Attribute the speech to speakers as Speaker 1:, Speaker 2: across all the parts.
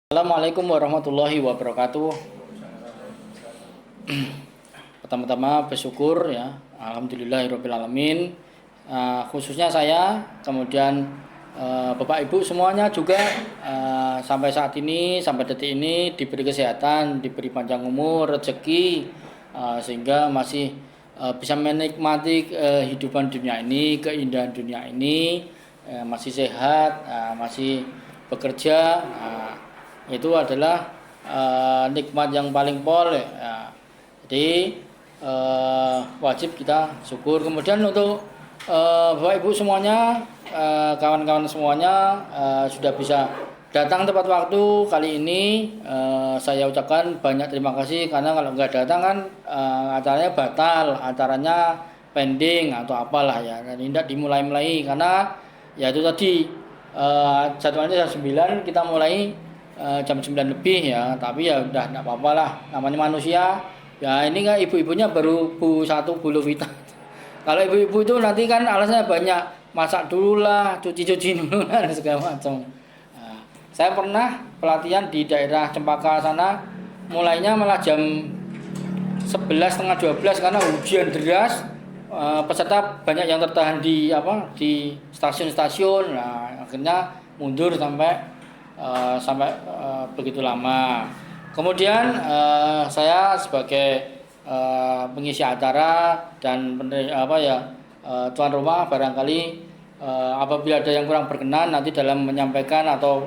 Speaker 1: Assalamualaikum warahmatullahi wabarakatuh. Pertama-tama bersyukur ya, alhamdulillahirabbil alamin. Khususnya saya, kemudian Bapak Ibu semuanya juga sampai saat ini, sampai detik ini diberi kesehatan, diberi panjang umur, rezeki, sehingga masih bisa menikmati kehidupan dunia ini, keindahan dunia ini, masih sehat, masih bekerja. Itu adalah nikmat yang paling pol ya. Jadi wajib kita syukur. Kemudian untuk Bapak Ibu semuanya, kawan-kawan semuanya sudah bisa datang tepat waktu kali ini. Saya ucapkan banyak terima kasih, karena kalau nggak datang kan acaranya batal, acaranya pending atau apalah ya, dan tidak dimulai-mulai karena ya itu tadi jadwalnya jam 9, kita mulai jam 9 lebih ya, tapi ya udah enggak apa-apa lah, namanya manusia. Ya ini kan ibu-ibunya baru Bu Lovita. Kalau ibu-ibu itu nanti kan alasannya banyak, masak dulu lah, cuci-cuci dulu lah, dan segala macam. Nah, saya pernah pelatihan di daerah Cempaka sana, mulainya malah jam 11 setengah 12 karena hujan deras. Peserta banyak yang tertahan di stasiun-stasiun. Nah, akhirnya mundur sampai begitu lama. Kemudian saya sebagai pengisi acara dan tuan rumah, barangkali apabila ada yang kurang berkenan nanti dalam menyampaikan atau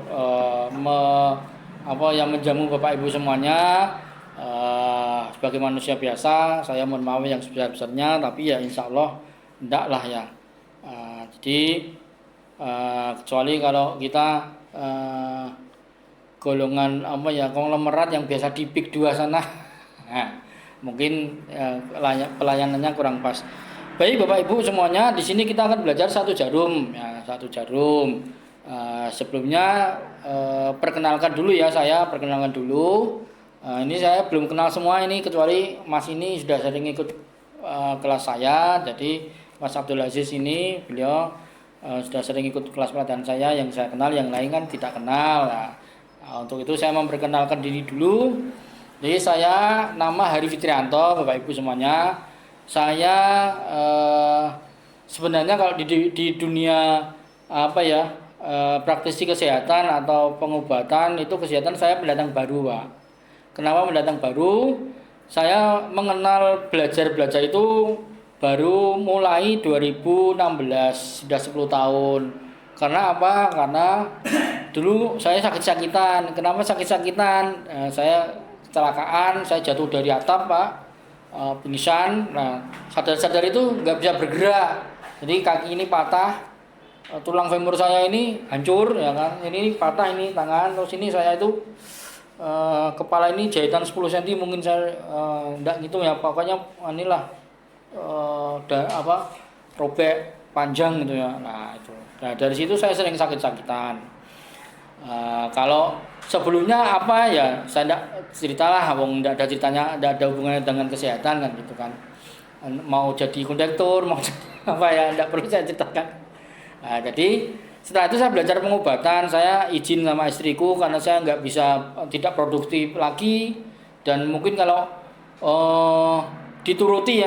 Speaker 1: yang menjamu Bapak Ibu semuanya, sebagai manusia biasa saya mohon maaf yang sebesar-besarnya, tapi ya insya Allah enggak lah ya. Jadi kecuali kalau kita golongan konglomerat yang biasa di PIK 2 sana, nah, mungkin pelayanannya kurang pas. Baik Bapak Ibu semuanya, di sini kita akan belajar satu jarum ya, satu jarum. Sebelumnya perkenalkan dulu ya, saya perkenalkan dulu. Ini saya belum kenal semua ini, kecuali Mas ini sudah sering ikut kelas saya. Jadi Mas Abdul Aziz ini beliau sudah sering ikut kelas pelatihan saya, yang saya kenal, yang lain kan tidak kenal. Nah, untuk itu saya memperkenalkan diri dulu. Jadi saya nama Hari Fitrianto, Bapak Ibu semuanya. Saya sebenarnya kalau di dunia praktisi kesehatan atau pengobatan itu kesehatan, saya pendatang baru, Pak. Kenapa pendatang baru? Saya mengenal belajar itu baru mulai 2016, sudah 10 tahun. Karena apa? Karena dulu saya sakit-sakitan. Kenapa sakit-sakitan? Saya kecelakaan, saya jatuh dari atap, Pak. Pingsan. Nah, sadar-sadar itu nggak bisa bergerak. Jadi kaki ini patah, tulang femur saya ini hancur, ya kan? Ini patah, ini tangan, terus ini saya itu kepala ini jahitan 10 cm mungkin, saya enggak gitu ya, pokoknya inilah robek panjang gitu ya. Nah itu. Nah dari situ saya sering sakit-sakitan. Kalau sebelumnya apa ya, saya enggak ceritalah, enggak ada ceritanya, enggak ada hubungannya dengan kesehatan kan gitu kan. Mau jadi kondektur, mau jadi apa ya, enggak perlu saya ceritakan. Nah, jadi setelah itu saya belajar pengobatan. Saya izin sama istriku karena saya nggak bisa, tidak produktif lagi, dan mungkin kalau dituruti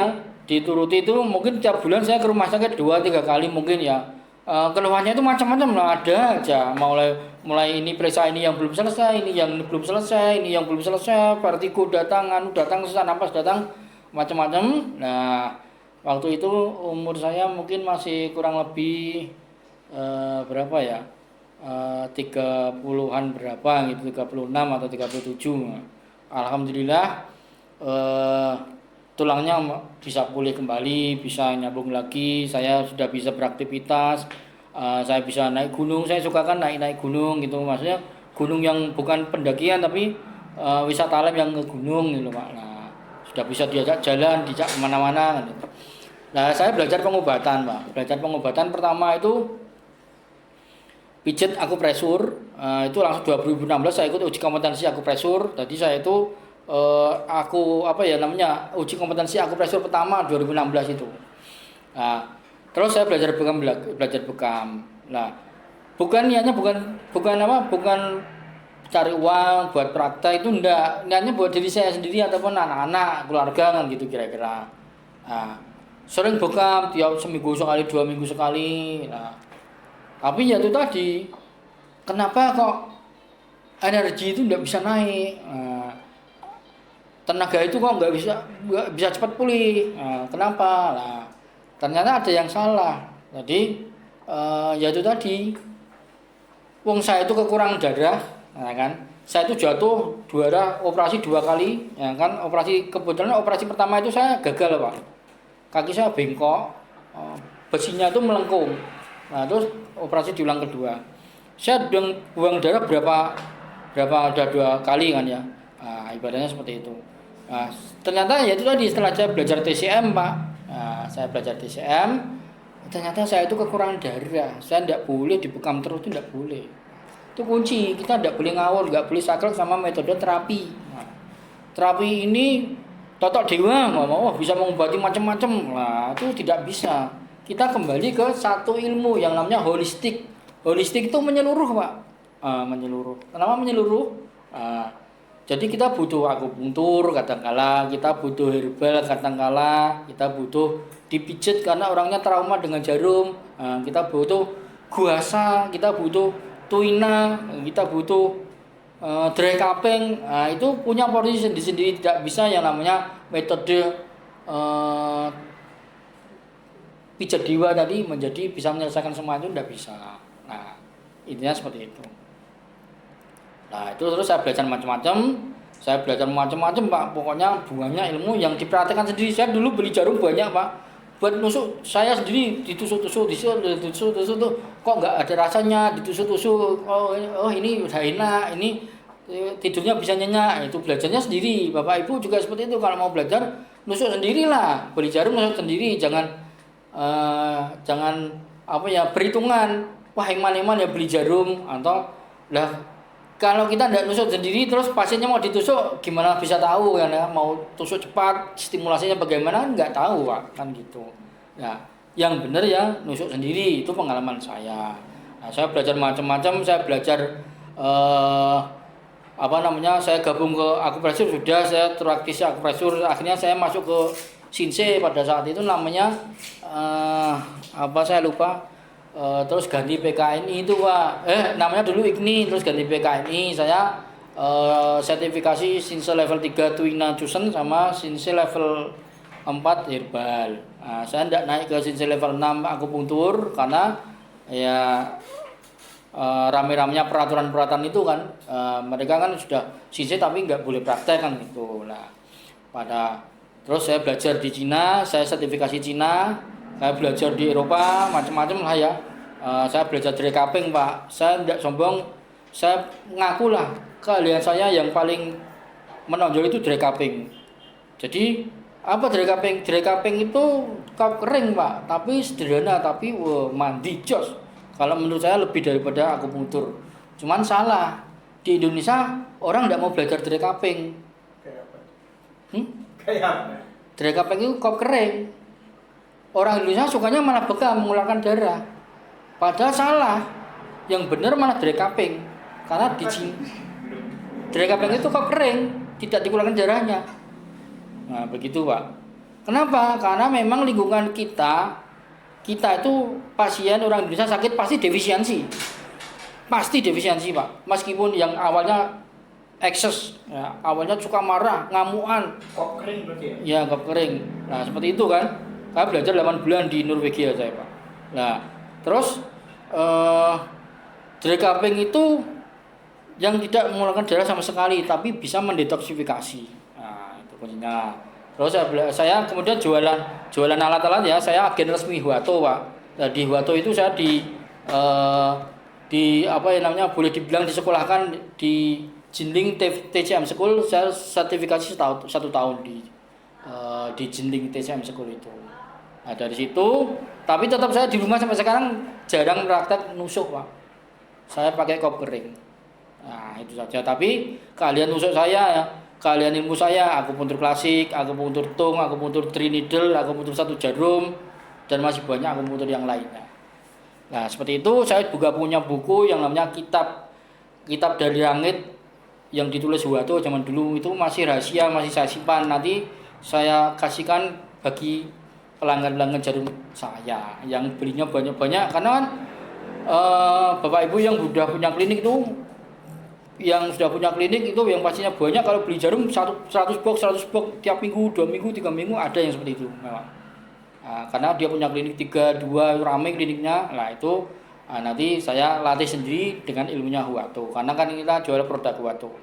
Speaker 1: itu mungkin tiap bulan saya ke rumah sakit 2-3 kali mungkin ya. Keluhannya itu macam-macam lah, ada aja, mulai ini periksa ini yang belum selesai, ini yang belum selesai, ini yang belum selesai, vertigo datang, sesak napas datang, macam-macam. Nah waktu itu umur saya mungkin masih kurang lebih berapa ya, 30-an berapa gitu, 36 atau 37. Alhamdulillah tulangnya bisa pulih kembali, bisa nyambung lagi, saya sudah bisa beraktivitas, saya bisa naik gunung. Saya suka kan naik gunung gitu, maksudnya gunung yang bukan pendakian tapi wisata alam yang ke gunung gitu, Pak. Nah sudah bisa diajak jalan, diajak kemana-mana gitu. Nah saya belajar pengobatan, Pak. Belajar pengobatan pertama itu pijat akupresur. Itu langsung 2016 saya ikut uji kompetensi akupresur. Jadi saya itu uji kompetensi akupresur pertama 2016 itu. Nah, terus saya belajar bekam. Nah, bukan cari uang buat praktek itu enggak, niatnya buat diri saya sendiri ataupun anak-anak, keluarga kan gitu kira-kira. Nah, sering bekam tiap seminggu sekali, 2 minggu sekali. Nah, tapi ya itu tadi, kenapa kok energi itu enggak bisa naik? Nah, tenaga itu kok nggak bisa cepat pulih. Nah, kenapa? Nah, ternyata ada yang salah. Jadi ya itu tadi, wong saya itu kekurangan darah. Nah, kan saya itu jatuh juara operasi 2 kali, ya kan kebetulan operasi pertama itu saya gagal Pak, kaki saya bengkok, besinya itu melengkung. Nah terus operasi diulang kedua, saya buang darah berapa ada 2 kali kan ya. Nah, ibadahnya seperti itu. Nah, ternyata ya itu tadi, setelah saya belajar TCM Pak, nah, saya belajar TCM, ternyata saya itu kekurangan darah, saya tidak boleh dibekam terus, itu tidak boleh. Itu kunci, kita tidak boleh ngawur, nggak boleh saklek sama metode terapi. Nah, terapi ini totok dewa, bisa mengobati macam-macam. Nah, itu tidak bisa. Kita kembali ke satu ilmu yang namanya holistik. Holistik itu menyeluruh Pak, menyeluruh. Kenapa menyeluruh? Jadi kita butuh akupunktur kadangkala, kita butuh herbal kadangkala, kita butuh dipijit karena orangnya trauma dengan jarum. Kita butuh guasa, kita butuh tuina, kita butuh dry cupping. Nah, itu punya porsi sendiri-sendiri, tidak bisa yang namanya metode pijat dewa tadi menjadi bisa menyelesaikan semua, itu tidak bisa. Nah, intinya seperti itu. Nah, itu terus saya belajar macam-macam Pak. Pokoknya bunganya ilmu yang diperhatikan sendiri. Saya dulu beli jarum banyak Pak, buat nusuk saya sendiri, ditusuk-tusuk tuh kok nggak ada rasanya, ditusuk-tusuk, oh ini udah enak, ini tidurnya bisa nyenyak. Itu belajarnya sendiri. Bapak Ibu juga seperti itu, kalau mau belajar nusuk sendirilah, beli jarum nusuk sendiri, jangan perhitungan, wah iman ya beli jarum, atau lah kalau kita tidak nusuk sendiri terus pasiennya mau ditusuk, gimana bisa tahu kan ya, mau tusuk cepat stimulasinya bagaimana, nggak tahu Pak, kan gitu. Ya, yang benar ya nusuk sendiri, itu pengalaman saya. Nah, saya belajar macam-macam, saya belajar saya gabung ke akupresur, sudah saya praktisi akupresur, akhirnya saya masuk ke Shinsei pada saat itu namanya saya lupa. Terus ganti PKNI itu Pak, namanya dulu IGNI, terus ganti PKNI. Saya sertifikasi Shinsei level 3 Tuina Chusen sama Shinsei level 4 herbal. Nah, saya tidak naik ke Shinsei level 6 akupunktur karena ya rame-ramenya peraturan-peraturan itu kan, mereka kan sudah Shinsei tapi nggak boleh praktek kan gitu. Nah, terus saya belajar di Cina, saya sertifikasi Cina. Saya belajar di Eropa macam-macam lah ya. Saya belajar dry cupping Pak. Saya tidak sombong, saya ngaku lah keahlian saya yang paling menonjol itu dry cupping. Jadi apa dry cupping? Dry cupping itu cup kering Pak, tapi sederhana, tapi mandi jos. Kalau menurut saya lebih daripada akupunktur. Cuman salah, di Indonesia orang tidak mau belajar dry cupping. Dry cupping itu cup kering. Orang Indonesia sukanya malah bekam, mengeluarkan darah. Padahal salah. Yang benar malah dry cupping. Karena di dry cupping itu kok kering, tidak dikeluarkan darahnya. Nah, begitu Pak. Kenapa? Karena memang lingkungan kita itu pasien orang Indonesia sakit pasti defisiensi. Pasti defisiensi Pak. Meskipun yang awalnya ekses, ya, awalnya suka marah, ngamuan.
Speaker 2: Kok kering berarti
Speaker 1: ya? Ya, kok kering. Nah, seperti itu kan. Saya belajar 8 bulan di Norwegia saya Pak. Nah, terus dry cupping itu yang tidak mengeluarkan darah sama sekali, tapi bisa mendetoksifikasi. Nah, itu kuncinya. Terus saya kemudian jualan alat-alat ya. Saya agen resmi Huato Pak. Nah, di Huato itu saya boleh dibilang disekolahkan di Jinling TCM School. Saya sertifikasi 1 tahun di Jinling TCM School itu. Nah, dari situ, tapi tetap saya di rumah sampai sekarang jarang praktek nusuk Pak. Saya pakai kop kering. Nah, itu saja. Tapi keahlian nusuk saya ya, keahlian ilmu saya, akupunktur klasik, akupunktur tung, akupunktur trinidal, akupunktur 1 jarum, dan masih banyak akupunktur yang lainnya. Nah, seperti itu. Saya juga punya buku yang namanya kitab dari langit, yang ditulis Huwato zaman dulu itu masih rahasia, masih saya simpan. Nanti saya kasihkan bagi pelanggan-pelanggan jarum saya yang belinya banyak-banyak, karena kan Bapak Ibu yang sudah punya klinik itu, yang sudah punya klinik itu yang pastinya banyak, kalau beli jarum 100 box tiap minggu, 2 minggu, 3 minggu ada yang seperti itu memang. Karena dia punya klinik 3, 2 rame kliniknya. Nah itu nanti saya latih sendiri dengan ilmunya Huwato, karena kan kita jual produk Huwato.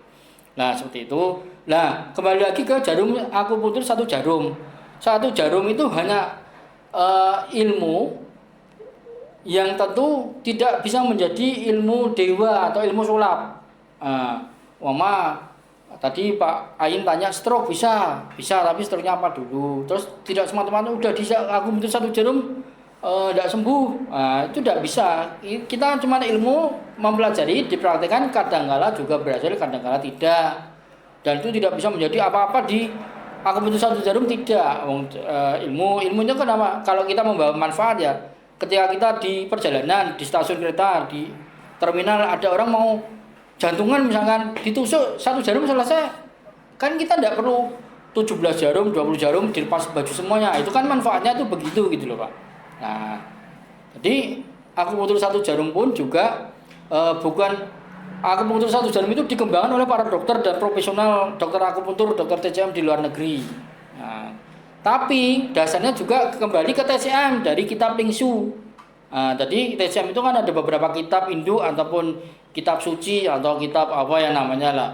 Speaker 1: Nah seperti itu. Nah kembali lagi ke jarum akupunktur. Satu jarum itu hanya ilmu yang tentu tidak bisa menjadi ilmu dewa atau ilmu sulap. Tadi Pak Ain tanya stroke bisa, tapi stroke-nya apa dulu? Terus tidak semata-mata udah akupunktur satu jarum tidak sembuh. Itu tidak bisa. Kita cuma ilmu mempelajari, dipraktekkan, kadang-kala juga berhasil, kadang-kala tidak. Dan itu tidak bisa menjadi apa-apa di akupunktur satu jarum, tidak. Ilmunya kenapa? Kalau kita membawa manfaat ya. Ketika kita di perjalanan, di stasiun kereta, di terminal ada orang mau jantungan misalkan, ditusuk satu jarum selesai. Kan kita tidak perlu 17 jarum, 20 jarum dilepas baju semuanya. Itu kan manfaatnya itu begitu gitu loh Pak. Nah, jadi akupunktur satu jarum pun juga bukan akupunktur satu jarum itu dikembangkan oleh para dokter dan profesional dokter akupunktur, dokter TCM di luar negeri. Nah, tapi dasarnya juga kembali ke TCM dari kitab Lingsu. Jadi TCM itu kan ada beberapa kitab induk ataupun kitab suci atau kitab apa yang namanya lah,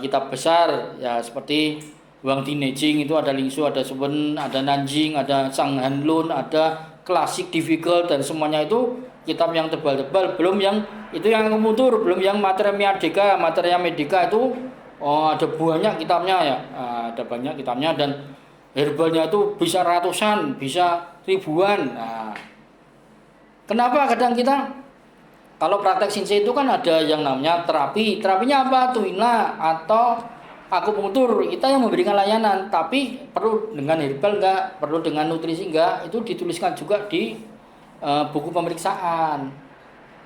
Speaker 1: kitab besar ya, seperti Wang Di Nejing itu ada Lingsu, ada Suwen, ada Nanjing, ada Sang Hanlun, ada klasik, difficult, dan semuanya itu kitab yang tebal-tebal. Belum yang itu yang akupunktur, belum yang Materia Medica itu ada banyak kitabnya ya, ada banyak kitabnya, dan herbalnya itu bisa ratusan, bisa ribuan. Nah, kenapa kadang kita kalau praktek Shinsei itu kan ada yang namanya terapinya apa? Tuina atau akupunktur, kita yang memberikan layanan, tapi perlu dengan herbal enggak, perlu dengan nutrisi enggak, itu dituliskan juga di buku pemeriksaan.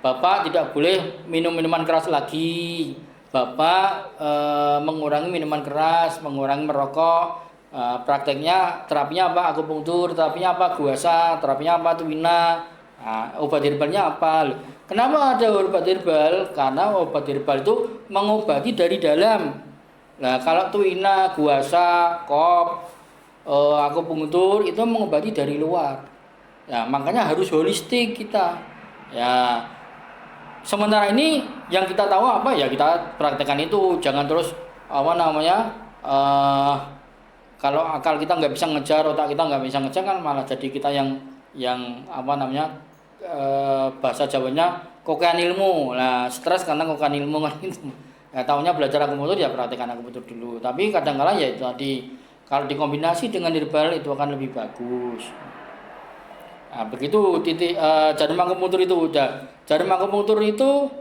Speaker 1: Bapak tidak boleh minum minuman keras lagi, Bapak mengurangi minuman keras, mengurangi merokok. Prakteknya terapinya apa? Akupunktur, terapinya apa? Guasa, terapinya apa? Tuina. Obat herbalnya apa? Kenapa ada obat herbal? Karena obat herbal itu mengobati dari dalam. Nah, kalau tuina, guasa, kop, akupunktur itu mengobati dari luar. Ya, makanya harus holistik kita. Ya. Sementara ini yang kita tahu apa ya kita praktekkan itu, jangan terus kalau akal kita nggak bisa ngejar, otak kita nggak bisa ngejar, kan malah jadi kita yang bahasa Jawanya kokean ilmu. Nah, stres karena kokean ilmu kan itu. Ya, tahunya belajar akupunktur ya praktekkan akupunktur dulu. Tapi kadang-kala ya itu tadi, kalau dikombinasi dengan herbal itu akan lebih bagus. Nah, begitu titik jarum akupunktur itu udah. Jarum akupunktur itu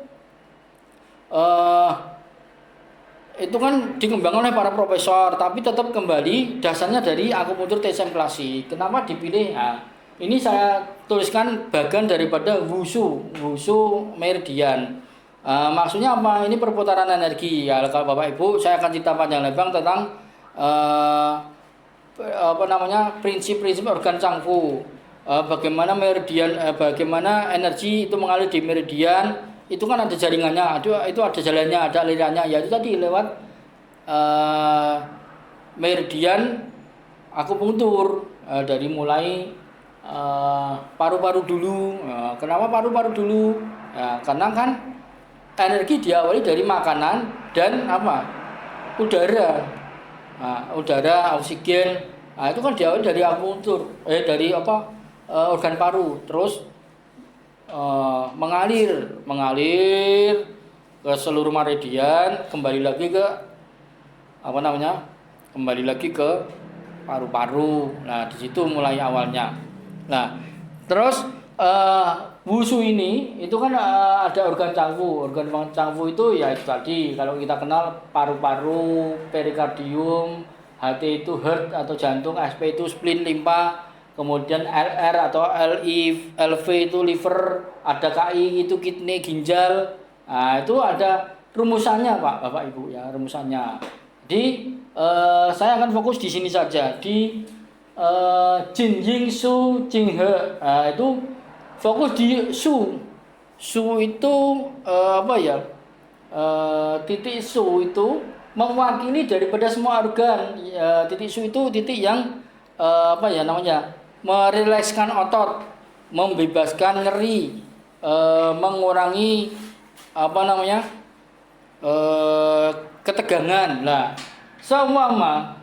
Speaker 1: kan dikembangkan oleh para profesor, tapi tetap kembali dasarnya dari akupunktur TCM klasik. Kenapa dipilih? Nah, ini saya tuliskan bagian daripada Wushu meridian. Maksudnya apa? Ini perputaran energi. Ya, kalau Bapak Ibu, saya akan cerita panjang lebar tentang prinsip-prinsip organ Changfu. Bagaimana meridian, bagaimana energi itu mengalir di meridian. Itu kan ada jaringannya, itu ada jalannya, ada alirannya. Ya itu tadi lewat meridian akupunktur, dari mulai paru-paru dulu. Kenapa paru-paru dulu? Ya, karena kan energi diawali dari makanan dan udara. Udara, oksigen. Nah, itu kan diawali dari akupunktur, dari organ paru. Terus mengalir ke seluruh meridian, kembali lagi ke kembali lagi ke paru-paru. Nah, di situ mulai awalnya. Nah, terus Wushu ini itu kan ada organ Changfu. Organ Changfu itu ya itu tadi, kalau kita kenal paru-paru, perikardium, HT itu heart atau jantung, SP itu spleen, limpa, kemudian LR atau LV itu liver, ada KI itu kidney, ginjal. Nah, itu ada rumusannya Pak, Bapak Ibu ya, rumusannya. Jadi saya akan fokus di sini saja di Jin Ying Su Jing He. Nah, itu fokus di Su. Su itu apa ya? Titik Su itu mewakili daripada semua organ. Titik Su itu titik yang apa ya namanya? Merilekskan otot, membebaskan nyeri, mengurangi apa namanya? Ketegangan. Lah, seumpama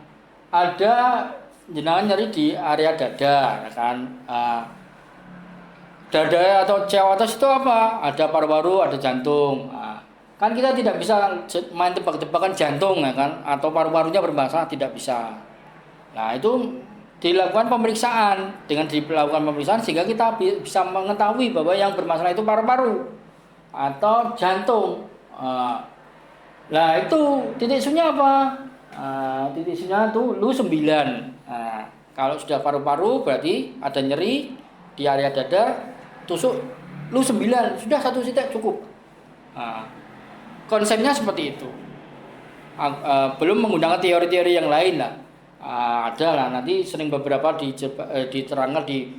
Speaker 1: ada jenengan nyeri di area dada, ya kan? Dada atau cewek atas itu apa? Ada paru-paru, ada jantung. Kan kita tidak bisa main tebak-tebakan jantung, ya kan? Atau paru-parunya bermasalah, tidak bisa. Nah, itu dilakukan pemeriksaan. Dengan dilakukan pemeriksaan sehingga kita bisa mengetahui bahwa yang bermasalah itu paru-paru atau jantung. Nah, itu titik sunya apa? Titik sunya itu lu 9. Kalau sudah paru-paru berarti ada nyeri di area dada, tusuk lu 9, sudah satu titik cukup. Konsepnya seperti itu. Belum menggunakan teori-teori yang lain lah. Ada lah, nanti sering beberapa diterangkan di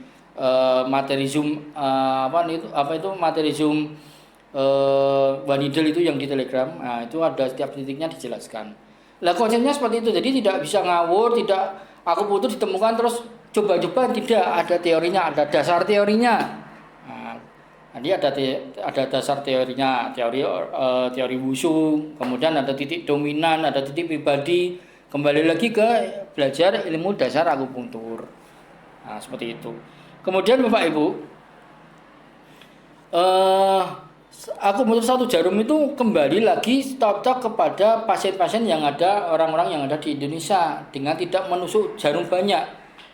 Speaker 1: materi Zoom apa itu materi Zoom Wanidel itu yang di Telegram. Nah, itu ada setiap titiknya dijelaskan. Lah konsepnya seperti itu. Jadi tidak bisa ngawur, tidak aku putus ditemukan terus coba-coba, tidak, ada teorinya, ada dasar teorinya. Nah, nanti ada dasar teorinya, teori wushu, kemudian ada titik dominan, ada titik pribadi. Kembali lagi ke belajar ilmu dasar akupunktur. Nah, seperti itu. Kemudian Bapak Ibu, akupunktur satu jarum itu kembali lagi cocok kepada pasien-pasien yang ada, orang-orang yang ada di Indonesia dengan tidak menusuk jarum banyak.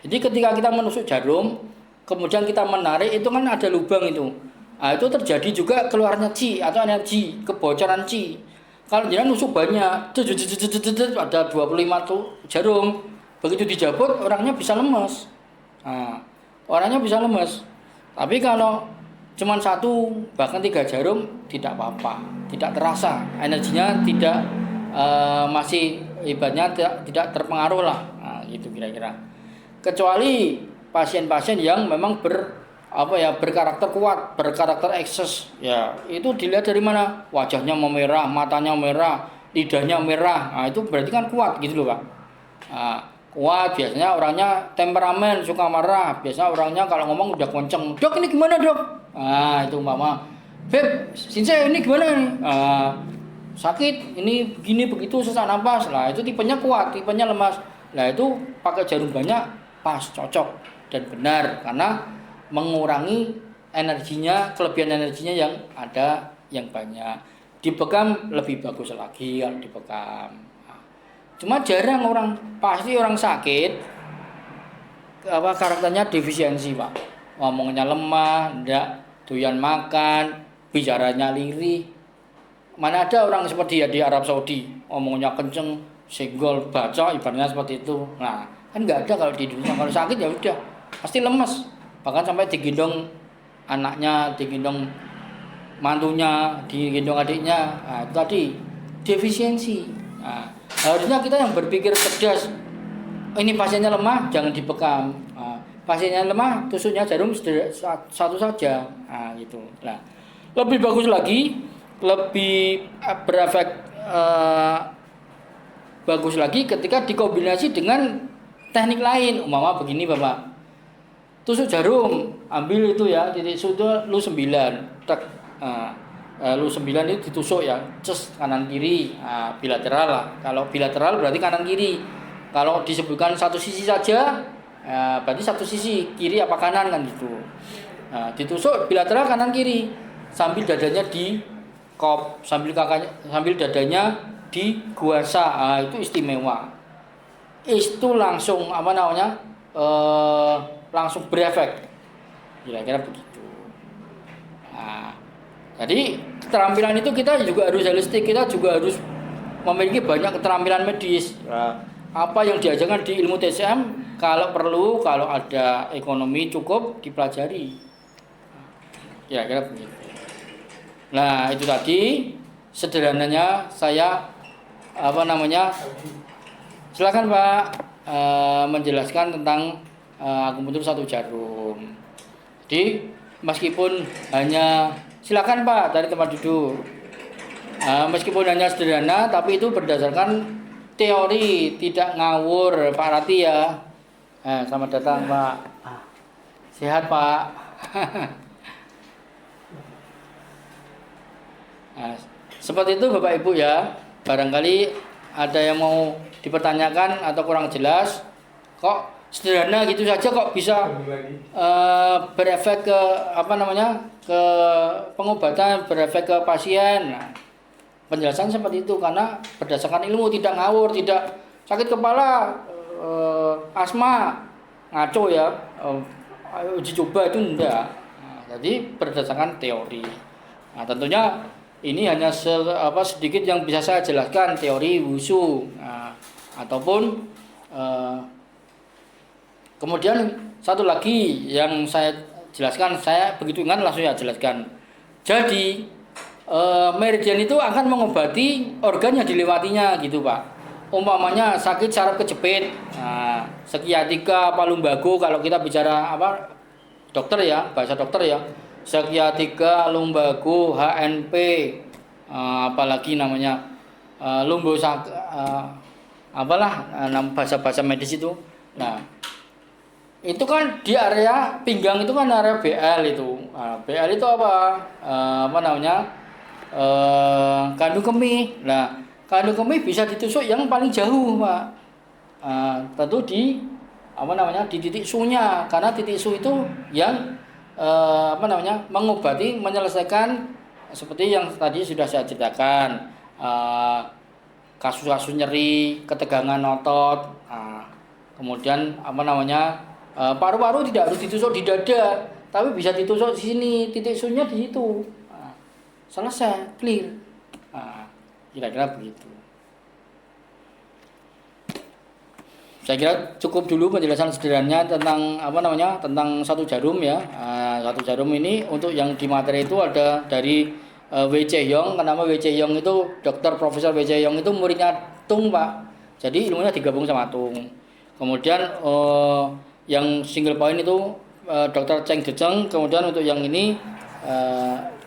Speaker 1: Jadi ketika kita menusuk jarum, kemudian kita menarik, itu kan ada lubang itu. Nah, itu terjadi juga keluarnya chi atau energi, kebocoran chi. Kalau dia nusuk banyak, ada 25 tuh jarum, begitu dijabut orangnya bisa lemes. Nah, orangnya bisa lemes. Tapi kalau cuman 1 bahkan 3 jarum tidak apa-apa, tidak terasa, energinya tidak masih ibaratnya tidak terpengaruh lah. Nah, gitu kira-kira. Kecuali pasien-pasien yang memang berkarakter kuat, berkarakter ekses, ya itu dilihat dari mana, wajahnya memerah, matanya merah, lidahnya merah. Nah, itu berarti kan kuat gitu loh Pak. Nah, kuat biasanya orangnya temperamen, suka marah, biasanya orangnya kalau ngomong udah kenceng, dok ini gimana dok? Nah, itu mama, beb, Shinsei ini gimana nih? Sakit, ini begini begitu, sesak napas. Lah itu tipenya kuat, tipenya lemas. Lah itu pakai jarum banyak pas, cocok dan benar karena mengurangi energinya, kelebihan energinya yang ada yang banyak. Dibekam lebih bagus lagi kalau dibekam. Cuma jarang pasti orang sakit karakternya defisiensi Pak. Ngomongnya lemah, ndak doyan makan, bicaranya lirih. Mana ada orang seperti ya di Arab Saudi, ngomongnya kenceng, senggol, baca, ibaratnya seperti itu. Nah, kan nggak ada kalau di Indonesia. Kalau sakit ya udah pasti lemes. Bahkan sampai digendong anaknya, digendong mantunya, digendong adiknya. Nah, itu tadi defisiensi. Nah, harusnya kita yang berpikir cerdas. Ini pasiennya lemah, jangan dibekam. Nah, pasiennya lemah, tusuknya jarum satu saja. Nah, gitu. Nah, lebih bagus lagi, lebih berefek bagus lagi ketika dikombinasi dengan teknik lain. Umpama begini Bapak. Tusuk jarum, ambil itu ya, titik sudah lu 9, tek. Lu 9 itu ditusuk ya, ces kanan kiri, bilateral lah. Kalau bilateral berarti kanan kiri. Kalau disebutkan satu sisi saja, berarti satu sisi, kiri apa kanan kan gitu. Ditusuk bilateral kanan kiri, sambil dadanya di kop, sambil dadanya di guasa. Itu istimewa. Itu langsung langsung berefek, kira-kira begitu. Nah, jadi keterampilan itu kita juga harus holistik, kita juga harus memiliki banyak keterampilan medis. Apa yang diajarkan di ilmu TCM, kalau perlu, kalau ada ekonomi cukup dipelajari, kira-kira begitu. Nah, itu tadi sederhananya saya silakan Pak menjelaskan tentang akupuntur satu jarum. Jadi meskipun hanya silakan Pak dari tempat duduk. Meskipun hanya sederhana, tapi itu berdasarkan teori, tidak ngawur Pak Rati ya. Selamat datang Pak. Sehat Pak. Seperti itu Bapak Ibu ya. Barangkali ada yang mau dipertanyakan atau kurang jelas. Kok sederhana gitu saja kok bisa berefek ke ke pengobatan, berefek ke pasien. Nah, penjelasan seperti itu karena berdasarkan ilmu, tidak ngawur, tidak sakit kepala, asma, ngaco ya, uji coba itu enggak. Nah, jadi berdasarkan teori. Nah, tentunya ini hanya sedikit yang bisa saya jelaskan teori wushu. Nah, ataupun kemudian satu lagi yang saya jelaskan, saya begitu ingat langsung saya jelaskan. Jadi meridian itu akan mengobati organ yang dilewatinya gitu Pak. Umpamanya sakit saraf kejepit, sciatica, lumbago kalau kita bicara dokter ya, bahasa dokter ya. Sciatica, lumbago, HNP, apalagi namanya bahasa-bahasa medis itu. Nah, itu kan di area pinggang itu kan area BL itu. BL itu kandung kemih. Nah, kandung kemih bisa ditusuk yang paling jauh, Pak. Tentu di di titik su-nya, karena titik su itu yang mengobati, menyelesaikan seperti yang tadi sudah saya ceritakan. Kasus-kasus nyeri, ketegangan otot, kemudian paru-paru tidak harus ditusuk di dada, tapi bisa ditusuk di sini, titik su-nya di situ. Selesai, clear. Kira-kira begitu. Saya kira cukup dulu penjelasan sederhananya tentang tentang satu jarum ya. Satu jarum ini untuk yang di materi itu ada dari W.C. Yong. Kenapa W.C. Yong itu Dokter Profesor W.C. Yong itu muridnya Tung Pak. Jadi ilmunya digabung sama Tung. Kemudian yang single point itu Dr. Cheng Deceng. Kemudian untuk yang ini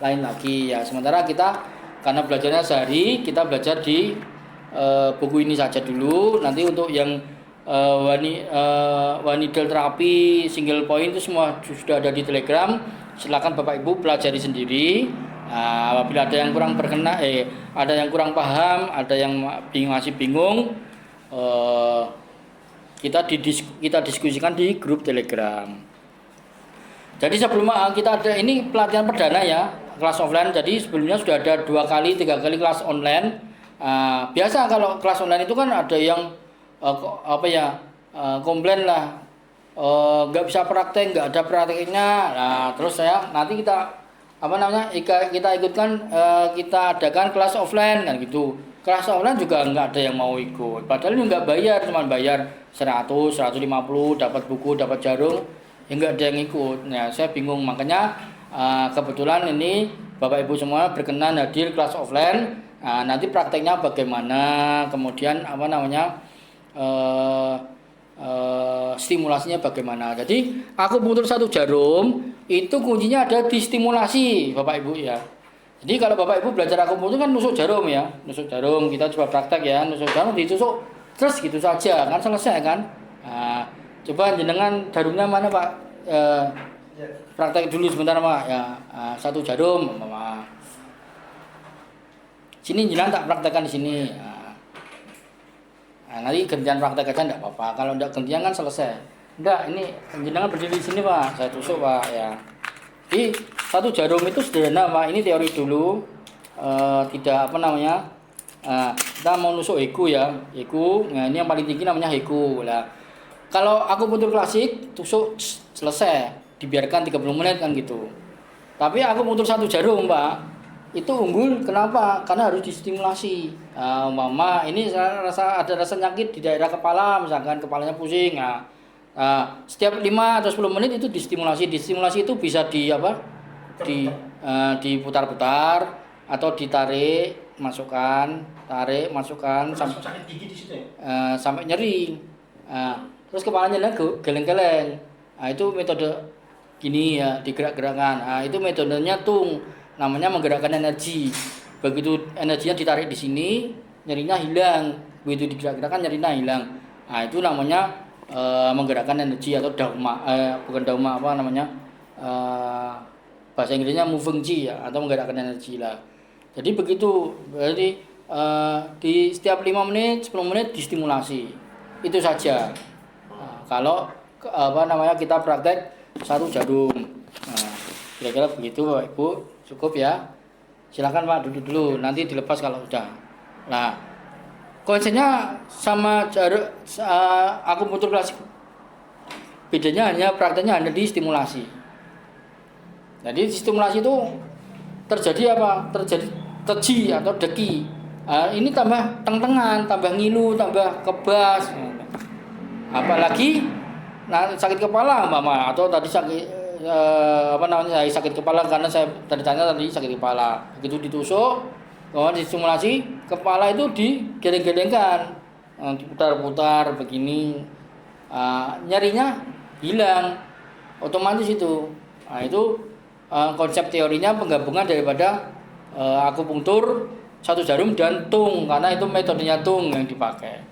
Speaker 1: lain lagi ya. Sementara kita karena belajarnya sehari, kita belajar di buku ini saja dulu. Nanti untuk yang wanidal terapi single point itu semua sudah ada di Telegram. Silakan Bapak Ibu pelajari sendiri. Apabila ada yang kurang berkenan, ada yang kurang paham, ada yang masih bingung, kita diskusikan di grup Telegram. Jadi sebelum kita ada ini pelatihan perdana ya, kelas offline. Jadi sebelumnya sudah ada 2 kali 3 kali kelas online. Biasa kalau kelas online itu kan ada yang komplain lah, nggak bisa praktek, nggak ada prakteknya. Nah, terus nanti kita ikutkan, kita adakan kelas offline kan gitu. Kelas offline juga nggak ada yang mau ikut, padahal ini nggak bayar, cuma bayar 100, 150, dapat buku, dapat jarum, ya nggak ada yang ikut. Nah, saya bingung, makanya kebetulan ini Bapak Ibu semua berkenan hadir kelas offline. Nanti prakteknya bagaimana, kemudian stimulasinya bagaimana. Jadi akupuntur satu jarum itu kuncinya ada di stimulasi Bapak Ibu ya. Jadi kalau Bapak Ibu belajar akupuntur kan nusuk jarum ya, nusuk jarum, kita coba praktek ya, nusuk jarum ditusuk terus gitu saja kan selesai kan. Coba jenengan jarumnya mana Pak? Praktek dulu sebentar Pak ya. Satu jarum sini jenengan tak praktekkan di sini. Nanti gantian praktek aja enggak apa-apa. Kalau enggak gantian kan selesai. Enggak, ini jenengan berdiri di sini Pak, saya tusuk Pak ya. Jadi satu jarum itu sederhana Pak. Ini teori dulu. Tidak kita mau nusuk hiku ya. Hiku, nah ini yang paling tinggi namanya hiku. Nah, kalau akupuntur klasik tusuk selesai, dibiarkan 30 menit kan gitu. Tapi akupuntur satu jarum Pak, itu unggul. Kenapa? Karena harus distimulasi. Mama ini ada rasa nyakit di daerah kepala, misalkan kepalanya pusing. Setiap 5 atau 10 menit itu distimulasi. Distimulasi itu bisa diputar-putar atau ditarik masukkan, tarik, masukkan
Speaker 2: Langsung sakit gigi di situ ya?
Speaker 1: sampai nyeri. Terus kepalanya geleng-geleng. Nah, itu metode gini ya, digerak-gerakkan. Nah, itu metodenya tung, namanya menggerakkan energi. Begitu energinya ditarik di sini, nyerinya hilang. Begitu digerak-gerakkan nyerinya hilang. Nah, itu namanya menggerakkan energi atau dauma, bukan dauma, apa namanya? Bahasa Inggrisnya moving chi ya, atau menggerakkan energi lah. Jadi begitu, berarti di setiap 5 menit, 10 menit distimulasi. Itu saja. Nah, kalau kita praktek 1 jarum. Nah, kira-kira begitu Bapak Ibu, cukup ya. Silakan Pak duduk dulu, nanti dilepas kalau udah. Nah, konsepnya sama akupunktur klasik. Bedanya hanya prakteknya hanya di stimulasi. Jadi stimulasi itu terjadi apa? Terjadi teji atau deki. Ini tambah teng-tengan, tambah ngilu, tambah kebas. Apalagi sakit kepala mama atau tadi sakit saya sakit kepala karena saya tadi sakit kepala. Begitu ditusuk, kemudian distimulasi, kepala itu digeleng-gelengkan, diputar-putar begini. Nyerinya hilang otomatis itu. Nah, itu konsep teorinya penggabungan daripada akupunktur 1 jarum dan tung, karena itu metodenya tung yang dipakai.